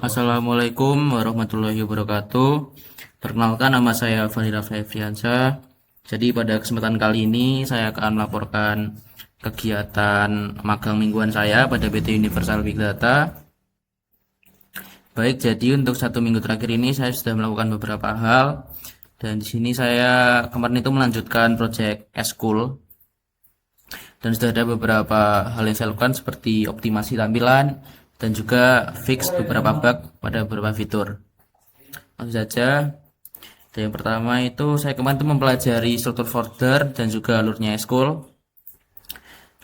Assalamualaikum warahmatullahi wabarakatuh. Perkenalkan, nama saya Fahira Febriansyah. Jadi pada kesempatan kali ini saya akan melaporkan kegiatan magang mingguan saya pada PT Universal Big Data. Baik, jadi untuk 1 minggu terakhir ini saya sudah melakukan beberapa hal, dan di sini saya kemarin itu melanjutkan proyek eskul, dan sudah ada beberapa hal yang saya lakukan seperti optimasi tampilan dan juga fix beberapa bug pada beberapa fitur. Langsung saja. Dan yang pertama itu saya kemarin itu mempelajari struktur folder dan juga alurnya eskul.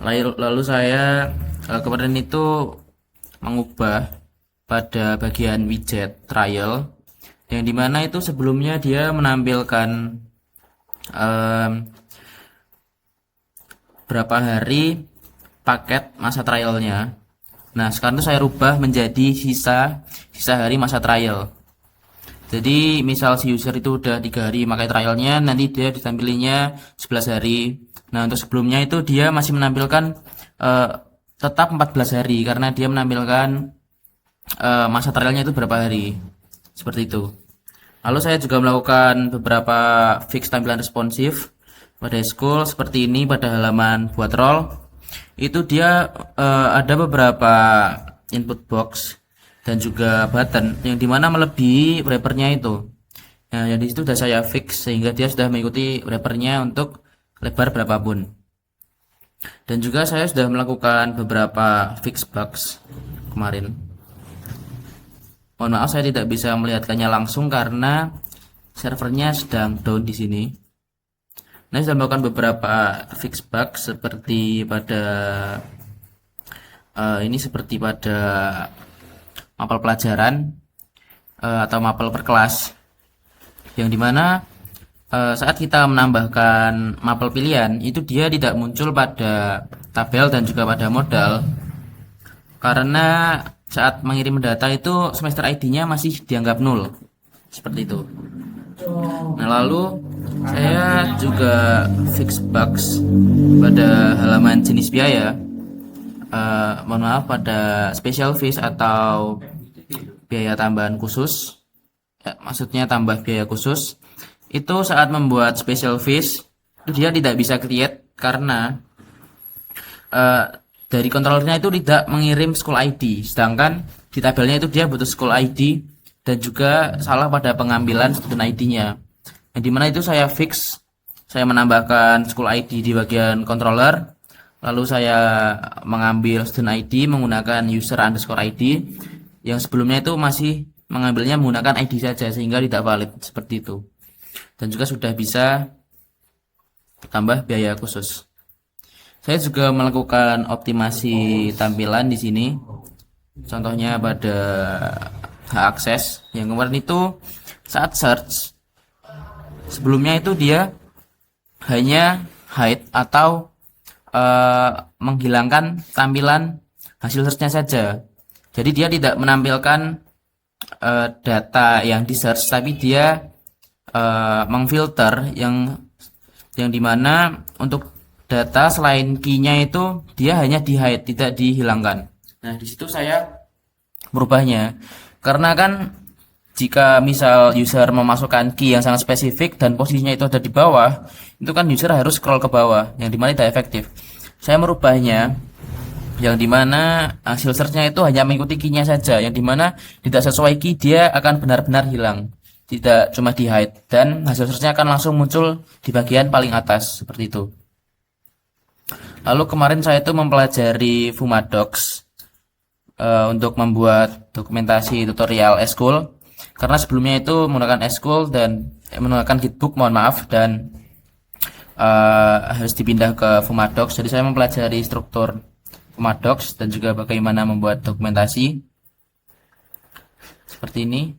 Lalu saya kemarin itu mengubah pada bagian widget trial, yang dimana itu sebelumnya dia menampilkan berapa hari paket masa trialnya. Nah, sekarang itu saya rubah menjadi sisa hari masa trial. Jadi misal si user itu udah 3 hari pakai trialnya, nanti dia ditampilinya 11 hari. Nah, untuk sebelumnya itu dia masih menampilkan tetap 14 hari karena dia menampilkan masa trialnya itu berapa hari. Seperti itu. Lalu saya juga melakukan beberapa fix tampilan responsif pada eskul seperti ini. Pada halaman buat role itu dia ada beberapa input box dan juga button yang dimana melebihi wrappernya itu. Nah, yang disitu sudah saya fix sehingga dia sudah mengikuti wrappernya untuk lebar berapapun. Dan juga saya sudah melakukan beberapa fix bugs kemarin. Mohon maaf saya tidak bisa melihatkannya langsung karena servernya sedang down di sini. Nah, saya melakukan beberapa fix bug seperti pada seperti pada mapel pelajaran atau mapel per kelas, yang dimana saat kita menambahkan mapel pilihan itu dia tidak muncul pada tabel dan juga pada modal karena saat mengirim data itu semester ID-nya masih dianggap nol, seperti itu. Nah, lalu saya juga fix bugs pada halaman jenis biaya. Mohon maaf, pada special fees atau biaya tambahan khusus, ya, maksudnya tambah biaya khusus itu saat membuat special fees dia tidak bisa create karena dari kontrolernya itu tidak mengirim school ID, sedangkan di tabelnya itu dia butuh school ID, dan juga salah pada pengambilan student ID-nya. Yang dimana itu saya fix, saya menambahkan school ID di bagian controller, lalu saya mengambil student ID menggunakan user underscore ID, yang sebelumnya itu masih mengambilnya menggunakan ID saja sehingga tidak valid, seperti itu. Dan juga sudah bisa tambah biaya khusus. Saya juga melakukan optimasi tampilan di sini. Contohnya pada hak akses yang kemarin itu saat search sebelumnya itu dia hanya hide atau menghilangkan tampilan hasil searchnya saja. Jadi dia tidak menampilkan data yang di search, tapi dia mengfilter yang dimana untuk data selain key-nya itu dia hanya di hide, tidak dihilangkan. Nah, di situ saya merubahnya. Karena kan jika misal user memasukkan key yang sangat spesifik dan posisinya itu ada di bawah, itu kan user harus scroll ke bawah, yang dimana tidak efektif. Saya merubahnya yang dimana hasil search-nya itu hanya mengikuti key-nya saja, yang dimana tidak sesuai key dia akan benar-benar hilang, tidak cuma di hide, dan hasil search-nya akan langsung muncul di bagian paling atas, seperti itu. Lalu kemarin saya itu mempelajari Fuma Docs untuk membuat dokumentasi tutorial eskul, karena sebelumnya itu menggunakan eskul dan menggunakan Gitbook, mohon maaf, dan harus dipindah ke Fuma Docs. Jadi saya mempelajari struktur Fuma Docs dan juga bagaimana membuat dokumentasi seperti ini.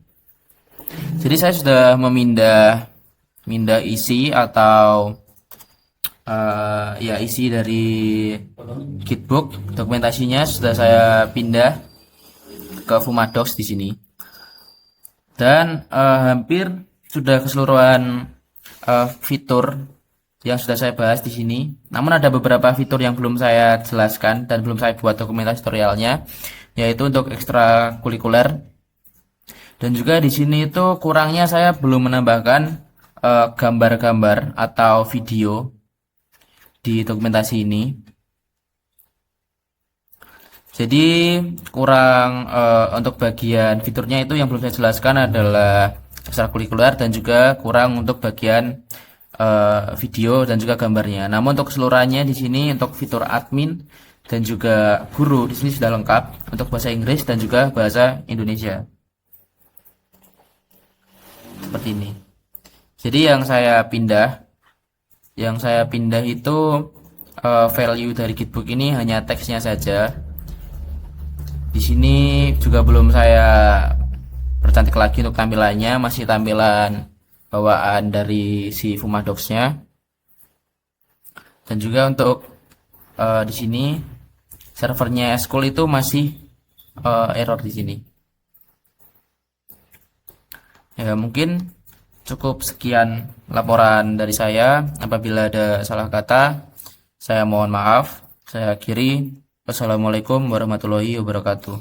Jadi saya sudah memindah isi atau isi dari Gitbook, dokumentasinya sudah saya pindah ke Fuma Docs di sini. Dan hampir sudah keseluruhan fitur yang sudah saya bahas di sini. Namun ada beberapa fitur yang belum saya jelaskan dan belum saya buat dokumentasi tutorialnya, yaitu untuk ekstrakurikuler. Dan juga di sini itu kurangnya saya belum menambahkan gambar-gambar atau video di dokumentasi ini. Jadi kurang untuk bagian fiturnya itu yang belum saya jelaskan adalah ekstrakurikuler dan juga kurang untuk bagian video dan juga gambarnya. Namun untuk keseluruhannya di sini untuk fitur admin dan juga guru di sini sudah lengkap untuk bahasa Inggris dan juga bahasa Indonesia. Seperti ini. Jadi yang saya pindah itu value dari Gitbook ini hanya teksnya saja. Di sini juga belum saya percantik lagi untuk tampilannya, masih tampilan bawaan dari si Fuma Docs-nya. Dan juga untuk di sini servernya School itu masih error di sini. Ya, mungkin cukup sekian laporan dari saya. Apabila ada salah kata, saya mohon maaf. Saya akhiri. Wassalamualaikum warahmatullahi wabarakatuh.